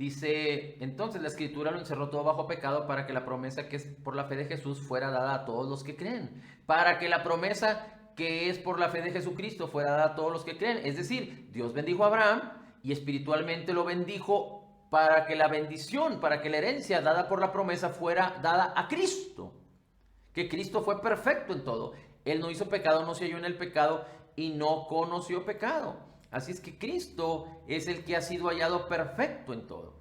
Dice, entonces la Escritura lo encerró todo bajo pecado para que la promesa que es por la fe de Jesús fuera dada a todos los que creen. Para que la promesa que es por la fe de Jesucristo fuera dada a todos los que creen. Es decir, Dios bendijo a Abraham y espiritualmente lo bendijo para que la bendición, para que la herencia dada por la promesa fuera dada a Cristo. Que Cristo fue perfecto en todo. Él no hizo pecado, no se halló en el pecado y no conoció pecado. Así es que Cristo es el que ha sido hallado perfecto en todo.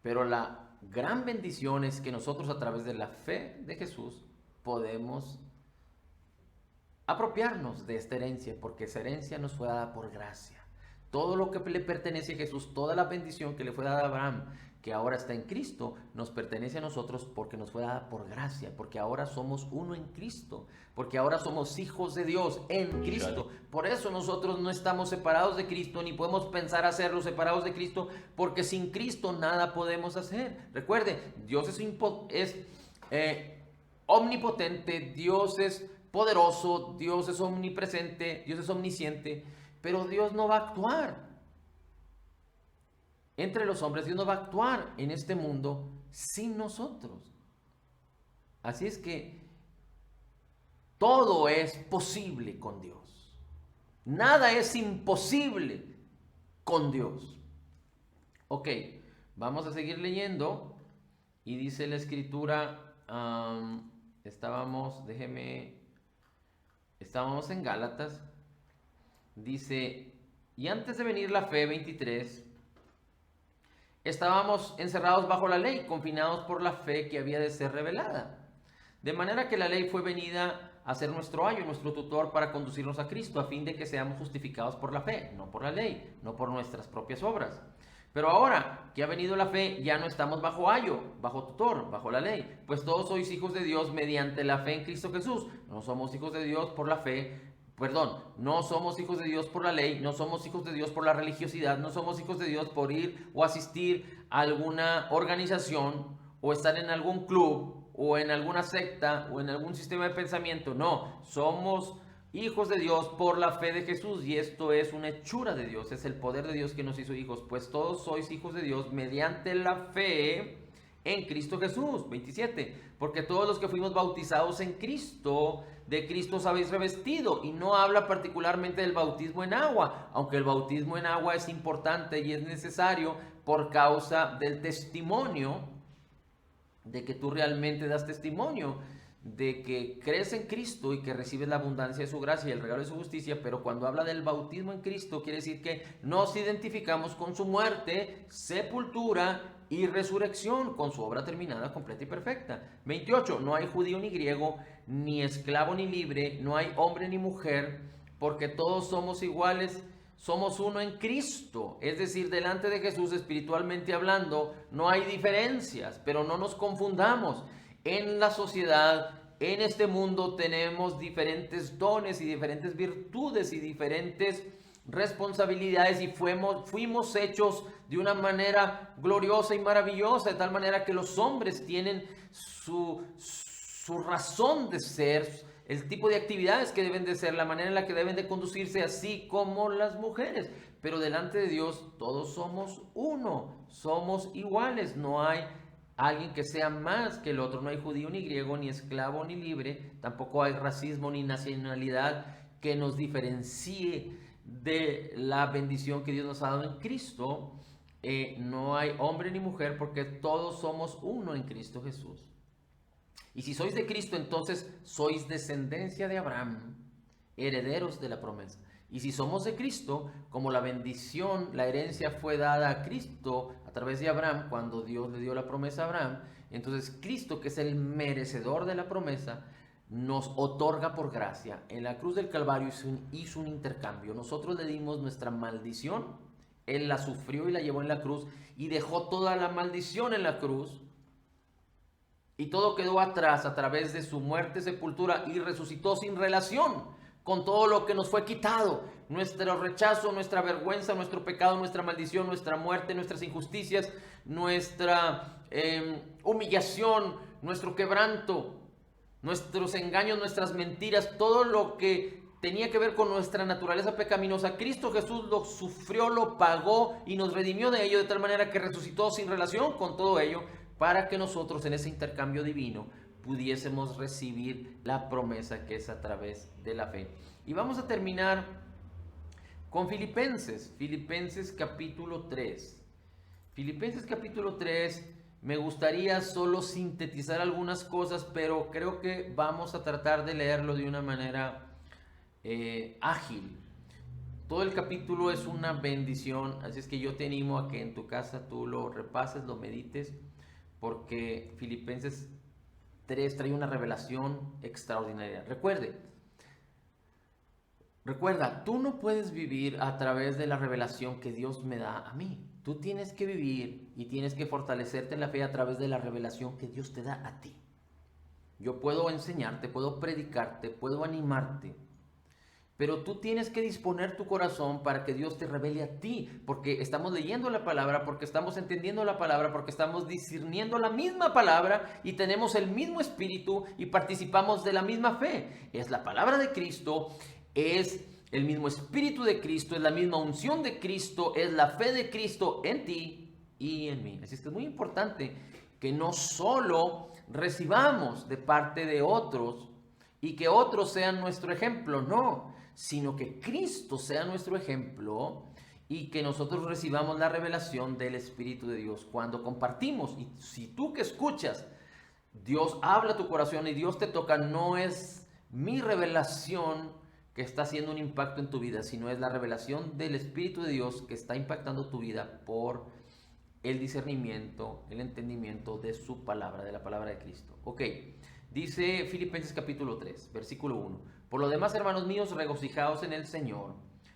Pero la gran bendición es que nosotros a través de la fe de Jesús podemos apropiarnos de esta herencia, porque esa herencia nos fue dada por gracia. Todo lo que le pertenece a Jesús, toda la bendición que le fue dada a Abraham, que ahora está en Cristo, nos pertenece a nosotros porque nos fue dada por gracia, porque ahora somos uno en Cristo, porque ahora somos hijos de Dios en Cristo. Por eso nosotros no estamos separados de Cristo, ni podemos pensar hacerlo separados de Cristo, porque sin Cristo nada podemos hacer. Recuerde, Dios es omnipotente, Dios es poderoso, Dios es omnipresente, Dios es omnisciente, pero Dios no va a actuar entre los hombres, Dios no va a actuar en este mundo sin nosotros. Así es que todo es posible con Dios. Nada es imposible con Dios. Ok, vamos a seguir leyendo. Y dice la escritura, estábamos en Gálatas. Dice, y antes de venir la fe, 23, estábamos encerrados bajo la ley, confinados por la fe que había de ser revelada. De manera que la ley fue venida a ser nuestro ayo, nuestro tutor para conducirnos a Cristo, a fin de que seamos justificados por la fe, no por la ley, no por nuestras propias obras. Pero ahora que ha venido la fe, ya no estamos bajo ayo, bajo tutor, bajo la ley, pues todos sois hijos de Dios mediante la fe en Cristo Jesús. No somos hijos de Dios por la fe, no somos hijos de Dios por la ley, no somos hijos de Dios por la religiosidad, no somos hijos de Dios por ir o asistir a alguna organización o estar en algún club o en alguna secta o en algún sistema de pensamiento. No, somos hijos de Dios por la fe de Jesús, y esto es una hechura de Dios, es el poder de Dios que nos hizo hijos, pues todos sois hijos de Dios mediante la fe en Cristo Jesús. 27, porque todos los que fuimos bautizados en Cristo, de Cristo os habéis revestido. Y no habla particularmente del bautismo en agua, aunque el bautismo en agua es importante y es necesario por causa del testimonio, de que tú realmente das testimonio de que crees en Cristo y que recibes la abundancia de su gracia y el regalo de su justicia. Pero cuando habla del bautismo en Cristo, quiere decir que nos identificamos con su muerte, sepultura y resurrección, con su obra terminada, completa y perfecta. 28, no hay judío ni griego, ni esclavo ni libre, no hay hombre ni mujer, porque todos somos iguales, somos uno en Cristo. Es decir, delante de Jesús, espiritualmente hablando, no hay diferencias, pero no nos confundamos. En la sociedad, en este mundo, tenemos diferentes dones y diferentes virtudes y diferentes responsabilidades, y fuimos hechos de una manera gloriosa y maravillosa, de tal manera que los hombres tienen su razón de ser, el tipo de actividades que deben de ser, la manera en la que deben de conducirse, así como las mujeres. Pero delante de Dios todos somos uno, somos iguales, no hay alguien que sea más que el otro, no hay judío ni griego, ni esclavo ni libre, tampoco hay racismo ni nacionalidad que nos diferencie de la bendición que Dios nos ha dado en Cristo. No hay hombre ni mujer, porque todos somos uno en Cristo Jesús. Y si sois de Cristo, entonces sois descendencia de Abraham, herederos de la promesa. Y si somos de Cristo, como la bendición, la herencia fue dada a Cristo a través de Abraham, cuando Dios le dio la promesa a Abraham, entonces Cristo, que es el merecedor de la promesa, nos otorga por gracia. En la cruz del Calvario hizo un intercambio. Nosotros le dimos nuestra maldición, Él la sufrió y la llevó en la cruz, y dejó toda la maldición en la cruz, y todo quedó atrás a través de su muerte, sepultura y resucitó, sin relación con todo lo que nos fue quitado: nuestro rechazo, nuestra vergüenza, nuestro pecado, nuestra maldición, nuestra muerte, nuestras injusticias, nuestra humillación, nuestro quebranto, nuestros engaños, nuestras mentiras, todo lo que tenía que ver con nuestra naturaleza pecaminosa. Cristo Jesús lo sufrió, lo pagó y nos redimió de ello de tal manera que resucitó sin relación con todo ello para que nosotros en ese intercambio divino pudiésemos recibir la promesa que es a través de la fe. Y vamos a terminar con Filipenses capítulo 3. Filipenses capítulo 3, me gustaría solo sintetizar algunas cosas, pero creo que vamos a tratar de leerlo de una manera ágil. Todo el capítulo es una bendición, así es que yo te animo a que en tu casa tú lo repases, lo medites, porque Filipenses 3 trae una revelación extraordinaria. Recuerda, tú no puedes vivir a través de la revelación que Dios me da a mí. Tú tienes que vivir y tienes que fortalecerte en la fe a través de la revelación que Dios te da a ti. Yo puedo enseñarte, puedo predicarte, puedo animarte, pero tú tienes que disponer tu corazón para que Dios te revele a ti, porque estamos leyendo la palabra, porque estamos entendiendo la palabra, porque estamos discerniendo la misma palabra y tenemos el mismo espíritu y participamos de la misma fe. Es la palabra de Cristo, es el mismo espíritu de Cristo, es la misma unción de Cristo, es la fe de Cristo en ti y en mí. Así que es muy importante que no solo recibamos de parte de otros y que otros sean nuestro ejemplo, no, sino que Cristo sea nuestro ejemplo y que nosotros recibamos la revelación del Espíritu de Dios cuando compartimos. Y si tú que escuchas, Dios habla a tu corazón y Dios te toca, no es mi revelación que está haciendo un impacto en tu vida, sino es la revelación del Espíritu de Dios que está impactando tu vida por el discernimiento, el entendimiento de su palabra, de la palabra de Cristo. Ok, dice Filipenses capítulo 3, versículo 1. Por lo demás, hermanos míos, regocijaos en el Señor.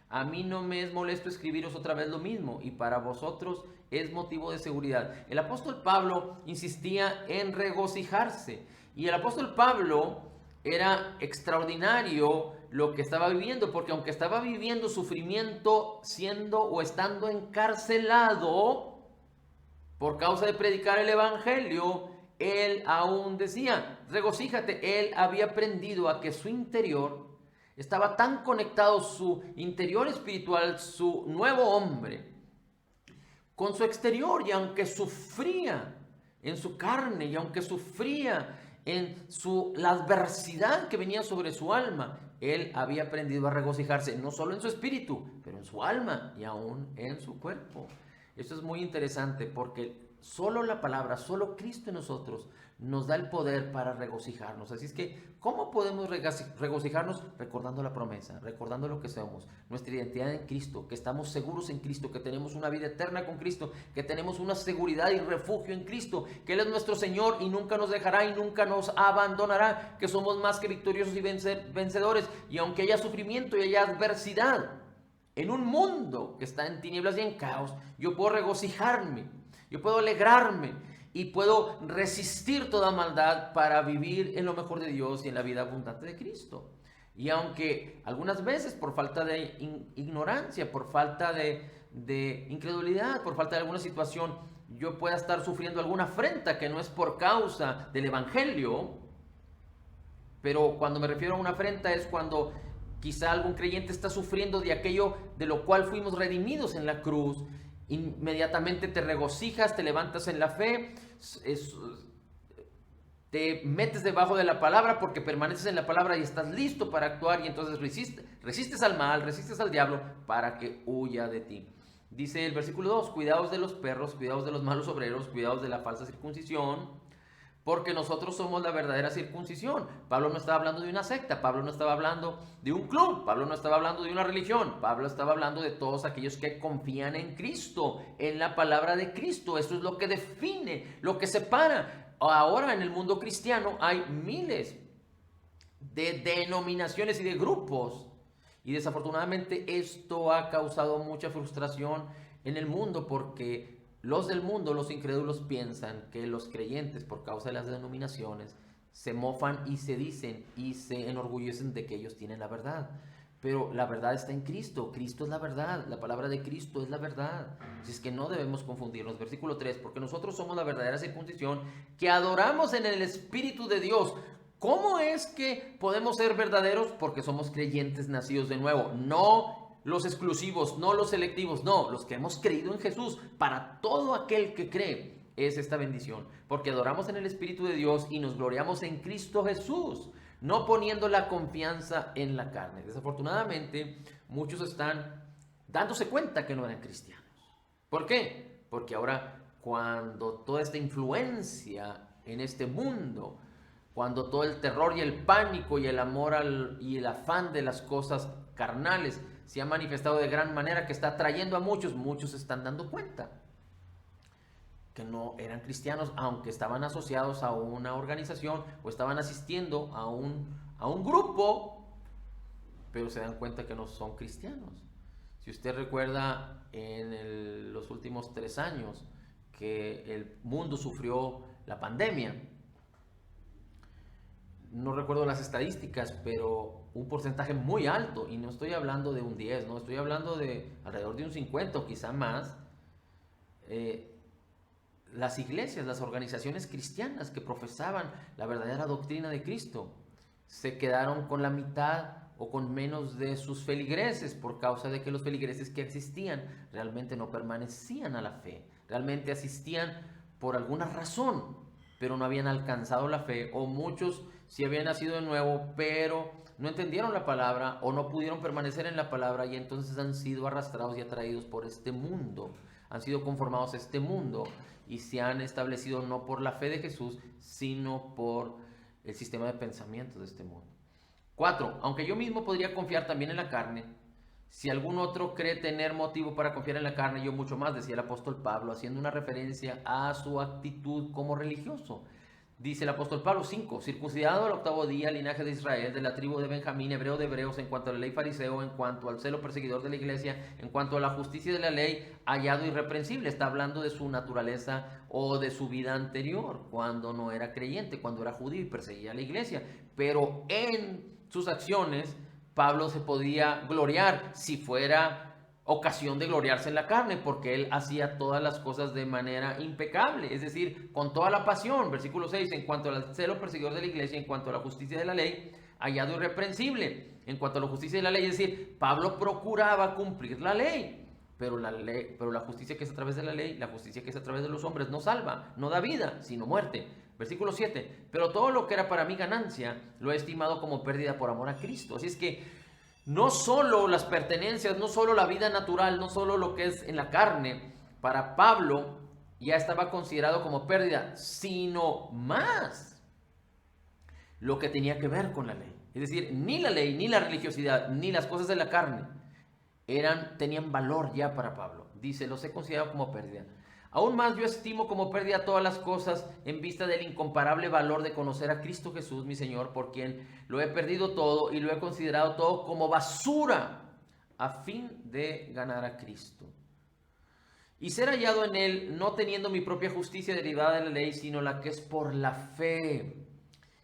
A mí no me es molesto escribiros otra vez lo mismo, y para vosotros es motivo de seguridad. El apóstol Pablo insistía en regocijarse, y el apóstol Pablo era extraordinario lo que estaba viviendo, porque aunque estaba viviendo sufrimiento siendo o estando encarcelado por causa de predicar el evangelio, él aún decía, regocíjate. Él había aprendido a que su interior estaba tan conectado, su interior espiritual, su nuevo hombre, con su exterior, y aunque sufría en su carne, y aunque sufría en la adversidad que venía sobre su alma, él había aprendido a regocijarse, no solo en su espíritu, pero en su alma y aún en su cuerpo. Esto es muy interesante porque solo la palabra, solo Cristo en nosotros nos da el poder para regocijarnos. Así es que, ¿cómo podemos regocijarnos? Recordando la promesa, recordando lo que somos, nuestra identidad en Cristo, que estamos seguros en Cristo, que tenemos una vida eterna con Cristo, que tenemos una seguridad y refugio en Cristo, que Él es nuestro Señor y nunca nos dejará y nunca nos abandonará, que somos más que victoriosos y vencedores, y aunque haya sufrimiento y haya adversidad en un mundo que está en tinieblas y en caos, yo puedo regocijarme, yo puedo alegrarme y puedo resistir toda maldad para vivir en lo mejor de Dios y en la vida abundante de Cristo. Y aunque algunas veces por falta de ignorancia, por falta de incredulidad, por falta de alguna situación, yo pueda estar sufriendo alguna afrenta que no es por causa del Evangelio, pero cuando me refiero a una afrenta es cuando quizá algún creyente está sufriendo de aquello de lo cual fuimos redimidos en la cruz. Inmediatamente te regocijas, te levantas en la fe, te metes debajo de la palabra porque permaneces en la palabra y estás listo para actuar, y entonces resistes al mal, resistes al diablo para que huya de ti. Dice el versículo 2, cuidaos de los perros, cuidaos de los malos obreros, cuidaos de la falsa circuncisión, porque nosotros somos la verdadera circuncisión. Pablo no estaba hablando de una secta, Pablo no estaba hablando de un club, Pablo no estaba hablando de una religión, Pablo estaba hablando de todos aquellos que confían en Cristo, en la palabra de Cristo. Eso es lo que define, lo que separa. Ahora en el mundo cristiano hay miles de denominaciones y de grupos, y desafortunadamente esto ha causado mucha frustración en el mundo, porque los del mundo, los incrédulos, piensan que los creyentes, por causa de las denominaciones, se mofan y se dicen y se enorgullecen de que ellos tienen la verdad. Pero la verdad está en Cristo. Cristo es la verdad. La palabra de Cristo es la verdad. Así es que no debemos confundirnos. Versículo 3. Porque nosotros somos la verdadera circuncisión, que adoramos en el Espíritu de Dios, ¿Cómo es que podemos ser verdaderos? Porque somos creyentes nacidos de nuevo. No los exclusivos, no los selectivos, no, los que hemos creído en Jesús. Para todo aquel que cree es esta bendición. Porque adoramos en el Espíritu de Dios y nos gloriamos en Cristo Jesús, no poniendo la confianza en la carne. Desafortunadamente, muchos están dándose cuenta que no eran cristianos. ¿Por qué? Porque ahora, cuando toda esta influencia en este mundo, cuando todo el terror y el pánico y el amor y el afán de las cosas carnales se ha manifestado de gran manera, que está atrayendo a muchos, muchos se están dando cuenta que no eran cristianos, aunque estaban asociados a una organización o estaban asistiendo a un grupo, pero se dan cuenta que no son cristianos. Si usted recuerda, en los últimos 3 años que el mundo sufrió la pandemia, no recuerdo las estadísticas, pero un porcentaje muy alto, y no estoy hablando de un 10, no estoy hablando de alrededor de un 50 o quizá más, las iglesias, las organizaciones cristianas que profesaban la verdadera doctrina de Cristo, se quedaron con la mitad o con menos de sus feligreses, por causa de que los feligreses que existían realmente no permanecían a la fe, realmente asistían por alguna razón, pero no habían alcanzado la fe, o muchos sí habían nacido de nuevo, pero no entendieron la palabra o no pudieron permanecer en la palabra, y entonces han sido arrastrados y atraídos por este mundo, han sido conformados a este mundo y se han establecido no por la fe de Jesús, sino por el sistema de pensamiento de este mundo. 4. Aunque yo mismo podría confiar también en la carne, si algún otro cree tener motivo para confiar en la carne, yo mucho más, decía el apóstol Pablo, haciendo una referencia a su actitud como religioso. Dice el apóstol Pablo 5, circuncidado al 8º día, linaje de Israel, de la tribu de Benjamín, hebreo de hebreos, en cuanto a la ley fariseo, en cuanto al celo perseguidor de la iglesia, en cuanto a la justicia de la ley, hallado irreprensible. Está hablando de su naturaleza o de su vida anterior, cuando no era creyente, cuando era judío y perseguía a la iglesia. Pero en sus acciones, Pablo se podía gloriar si fuera ocasión de gloriarse en la carne, porque él hacía todas las cosas de manera impecable, es decir, con toda la pasión. Versículo 6, en cuanto al celo perseguidor de la iglesia, en cuanto a la justicia de la ley, hallado irreprensible. En cuanto a la justicia de la ley, es decir, Pablo procuraba cumplir la ley, pero la justicia que es a través de la ley, la justicia que es a través de los hombres, no salva, no da vida, sino muerte. Versículo 7, pero todo lo que era para mí ganancia, lo he estimado como pérdida por amor a Cristo. Así es que no solo las pertenencias, no solo la vida natural, no solo lo que es en la carne, para Pablo ya estaba considerado como pérdida, sino más lo que tenía que ver con la ley. Es decir, ni la ley, ni la religiosidad, ni las cosas de la carne tenían valor ya para Pablo. Dice, los he considerado como pérdida. Aún más yo estimo como pérdida todas las cosas en vista del incomparable valor de conocer a Cristo Jesús, mi Señor, por quien lo he perdido todo y lo he considerado todo como basura a fin de ganar a Cristo y ser hallado en Él, no teniendo mi propia justicia derivada de la ley, sino la que es por la fe.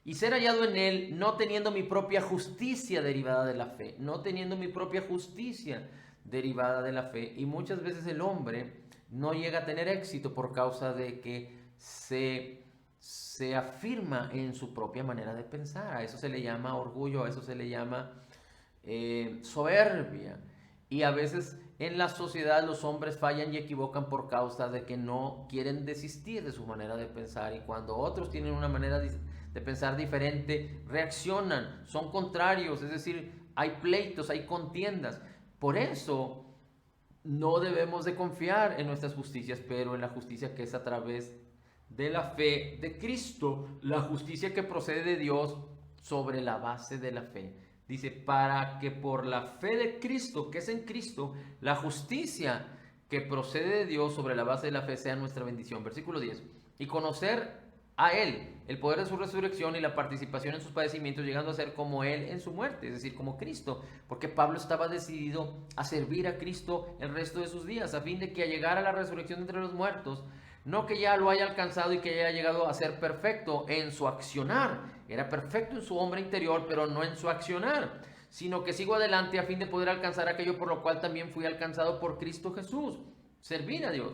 Y ser hallado en Él, no teniendo mi propia justicia derivada de la fe, no teniendo mi propia justicia derivada de la fe. Y muchas veces el hombre no llega a tener éxito por causa de que se afirma en su propia manera de pensar. A eso se le llama orgullo, a eso se le llama soberbia. Y a veces en la sociedad los hombres fallan y equivocan por causa de que no quieren desistir de su manera de pensar. Y cuando otros tienen una manera de pensar diferente, reaccionan, son contrarios, es decir, hay pleitos, hay contiendas. Por eso no debemos de confiar en nuestras justicias, pero en la justicia que es a través de la fe de Cristo, la justicia que procede de Dios sobre la base de la fe. Dice, para que por la fe de Cristo, que es en Cristo, la justicia que procede de Dios sobre la base de la fe sea nuestra bendición. Versículo 10. Y conocer a Él, el poder de su resurrección y la participación en sus padecimientos, llegando a ser como Él en su muerte, es decir, como Cristo, porque Pablo estaba decidido a servir a Cristo el resto de sus días, a fin de que al llegar a la resurrección entre los muertos, no que ya lo haya alcanzado y que haya llegado a ser perfecto en su accionar, era perfecto en su hombre interior, pero no en su accionar, sino que sigo adelante a fin de poder alcanzar aquello por lo cual también fui alcanzado por Cristo Jesús, servir a Dios.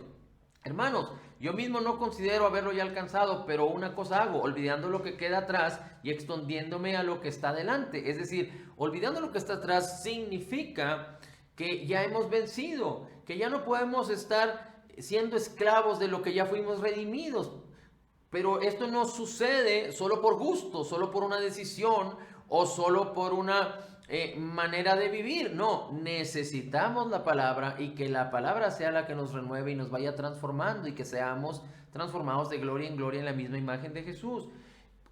Hermanos, yo mismo no considero haberlo ya alcanzado, pero una cosa hago, olvidando lo que queda atrás y extendiéndome a lo que está delante. Es decir, olvidando lo que está atrás significa que ya hemos vencido, que ya no podemos estar siendo esclavos de lo que ya fuimos redimidos. Pero esto no sucede solo por gusto, solo por una decisión o solo por una manera de vivir. No, necesitamos la palabra y que la palabra sea la que nos renueve y nos vaya transformando y que seamos transformados de gloria en gloria en la misma imagen de Jesús.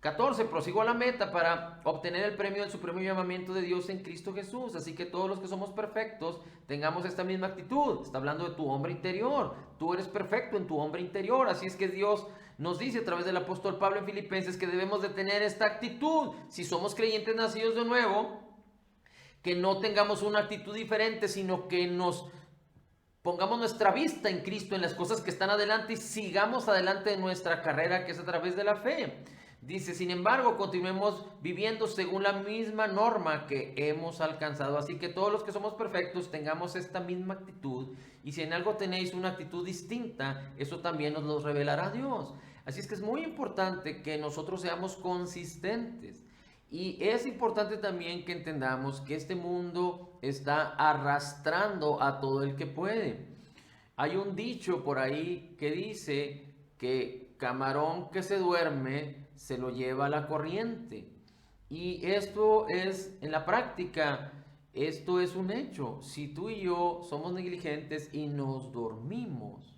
14. Prosigo a la meta para obtener el premio del supremo llamamiento de Dios en Cristo Jesús. Así que todos los que somos perfectos tengamos esta misma actitud. Está hablando de tu hombre interior. Tú eres perfecto en tu hombre interior. Así es que Dios nos dice a través del apóstol Pablo en Filipenses que debemos de tener esta actitud. Si somos creyentes nacidos de nuevo, que no tengamos una actitud diferente, sino que nos pongamos nuestra vista en Cristo, en las cosas que están adelante y sigamos adelante en nuestra carrera que es a través de la fe. Dice, sin embargo, continuemos viviendo según la misma norma que hemos alcanzado. Así que todos los que somos perfectos tengamos esta misma actitud. Y si en algo tenéis una actitud distinta, eso también nos lo revelará Dios. Así es que es muy importante que nosotros seamos consistentes. Y es importante también que entendamos que este mundo está arrastrando a todo el que puede. Hay un dicho por ahí que dice que camarón que se duerme se lo lleva la corriente. Y esto es, en la práctica, esto es un hecho. Si tú y yo somos negligentes y nos dormimos,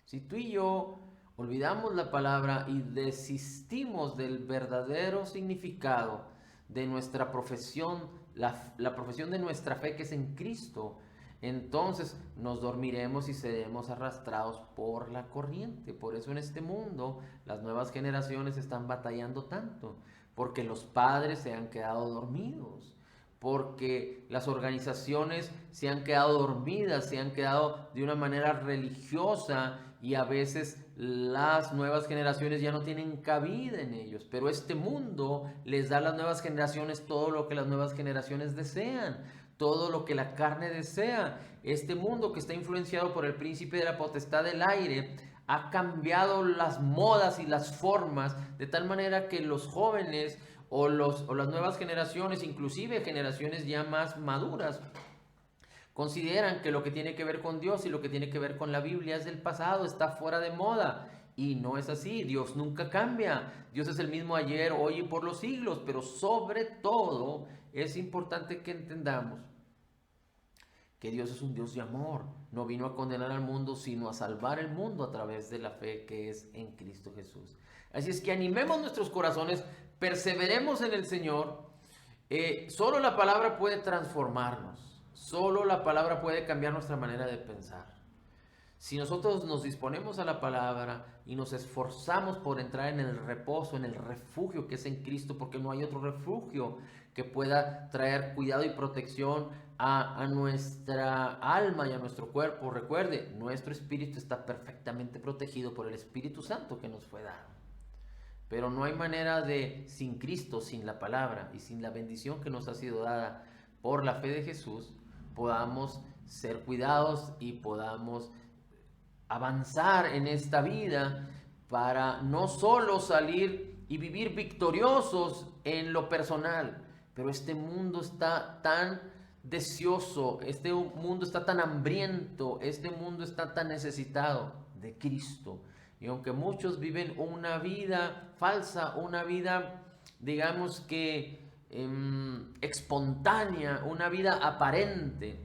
si tú y yo olvidamos la palabra y desistimos del verdadero significado de nuestra profesión, la profesión de nuestra fe que es en Cristo, entonces nos dormiremos y seremos arrastrados por la corriente. Por eso en este mundo las nuevas generaciones están batallando tanto, porque los padres se han quedado dormidos, porque las organizaciones se han quedado dormidas, se han quedado de una manera religiosa y a veces las nuevas generaciones ya no tienen cabida en ellos. Pero este mundo les da a las nuevas generaciones todo lo que las nuevas generaciones desean, todo lo que la carne desea. Este mundo que está influenciado por el príncipe de la potestad del aire ha cambiado las modas y las formas de tal manera que los jóvenes o las nuevas generaciones, inclusive generaciones ya más maduras, consideran que lo que tiene que ver con Dios y lo que tiene que ver con la Biblia es del pasado, está fuera de moda. Y no es así, Dios nunca cambia. Dios es el mismo ayer, hoy y por los siglos. Pero sobre todo es importante que entendamos que Dios es un Dios de amor. No vino a condenar al mundo, sino a salvar el mundo a través de la fe que es en Cristo Jesús. Así es que animemos nuestros corazones, perseveremos en el Señor. Solo la palabra puede transformarnos. Solo la palabra puede cambiar nuestra manera de pensar. Si nosotros nos disponemos a la palabra y nos esforzamos por entrar en el reposo, en el refugio que es en Cristo, porque no hay otro refugio que pueda traer cuidado y protección a nuestra alma y a nuestro cuerpo. Recuerde, nuestro espíritu está perfectamente protegido por el Espíritu Santo que nos fue dado. Pero no hay manera de, sin Cristo, sin la palabra y sin la bendición que nos ha sido dada por la fe de Jesús, podamos ser cuidados y podamos avanzar en esta vida para no solo salir y vivir victoriosos en lo personal, pero este mundo está tan deseoso, este mundo está tan hambriento, este mundo está tan necesitado de Cristo. Y aunque muchos viven una vida falsa, una vida, digamos que espontánea, una vida aparente,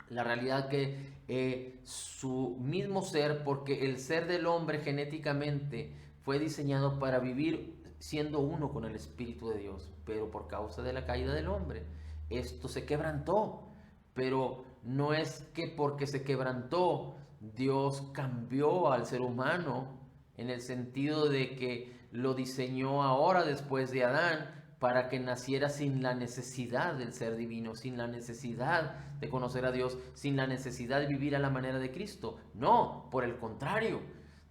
la realidad que su mismo ser, porque el ser del hombre genéticamente fue diseñado para vivir siendo uno con el Espíritu de Dios, pero por causa de la caída del hombre, esto se quebrantó. Pero no es que porque se quebrantó, Dios cambió al ser humano en el sentido de que lo diseñó ahora después de Adán para que naciera sin la necesidad del ser divino, sin la necesidad de conocer a Dios, sin la necesidad de vivir a la manera de Cristo. No, por el contrario,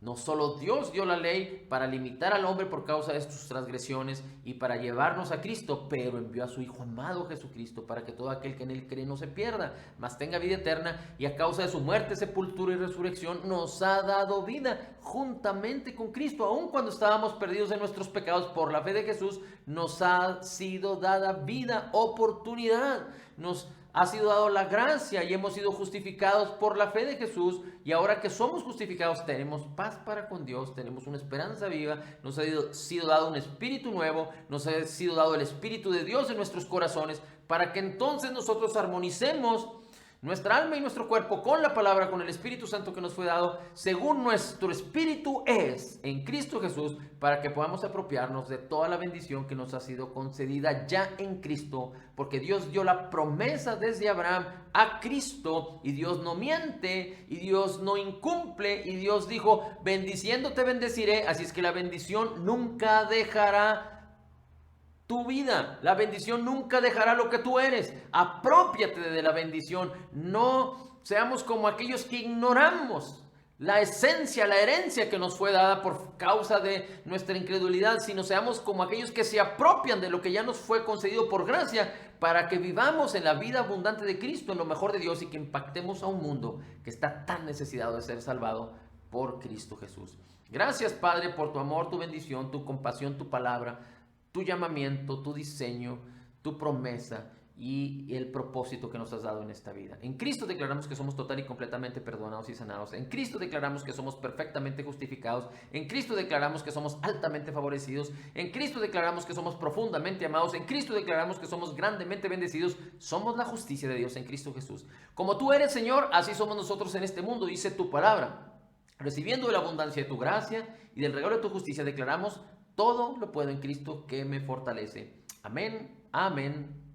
No solo Dios dio la ley para limitar al hombre por causa de sus transgresiones y para llevarnos a Cristo, pero envió a su Hijo amado Jesucristo para que todo aquel que en él cree no se pierda, mas tenga vida eterna, y a causa de su muerte, sepultura y resurrección nos ha dado vida juntamente con Cristo. Aun cuando estábamos perdidos en nuestros pecados, por la fe de Jesús nos ha sido dada vida, oportunidad, nos ha sido dado la gracia y hemos sido justificados por la fe de Jesús, y ahora que somos justificados tenemos paz para con Dios, tenemos una esperanza viva, nos ha sido dado un espíritu nuevo, nos ha sido dado el Espíritu de Dios en nuestros corazones, para que entonces nosotros armonicemos nuestra alma y nuestro cuerpo con la palabra, con el Espíritu Santo que nos fue dado, según nuestro espíritu es en Cristo Jesús, para que podamos apropiarnos de toda la bendición que nos ha sido concedida ya en Cristo, porque Dios dio la promesa desde Abraham a Cristo, y Dios no miente, y Dios no incumple, y Dios dijo, bendiciendo te bendeciré, así es que la bendición nunca dejará tu vida. La bendición nunca dejará lo que tú eres. Apropiate de la bendición. No seamos como aquellos que ignoramos la esencia, la herencia que nos fue dada por causa de nuestra incredulidad, sino seamos como aquellos que se apropian de lo que ya nos fue concedido por gracia, para que vivamos en la vida abundante de Cristo, en lo mejor de Dios, y que impactemos a un mundo que está tan necesitado de ser salvado por Cristo Jesús. Gracias, Padre, por tu amor, tu bendición, tu compasión, tu palabra, tu llamamiento, tu diseño, tu promesa y el propósito que nos has dado en esta vida. En Cristo declaramos que somos total y completamente perdonados y sanados. En Cristo declaramos que somos perfectamente justificados. En Cristo declaramos que somos altamente favorecidos. En Cristo declaramos que somos profundamente amados. En Cristo declaramos que somos grandemente bendecidos. Somos la justicia de Dios en Cristo Jesús. Como tú eres, Señor, así somos nosotros en este mundo, dice tu palabra. Recibiendo de la abundancia de tu gracia y del regalo de tu justicia, declaramos: todo lo puedo en Cristo que me fortalece. Amén, amén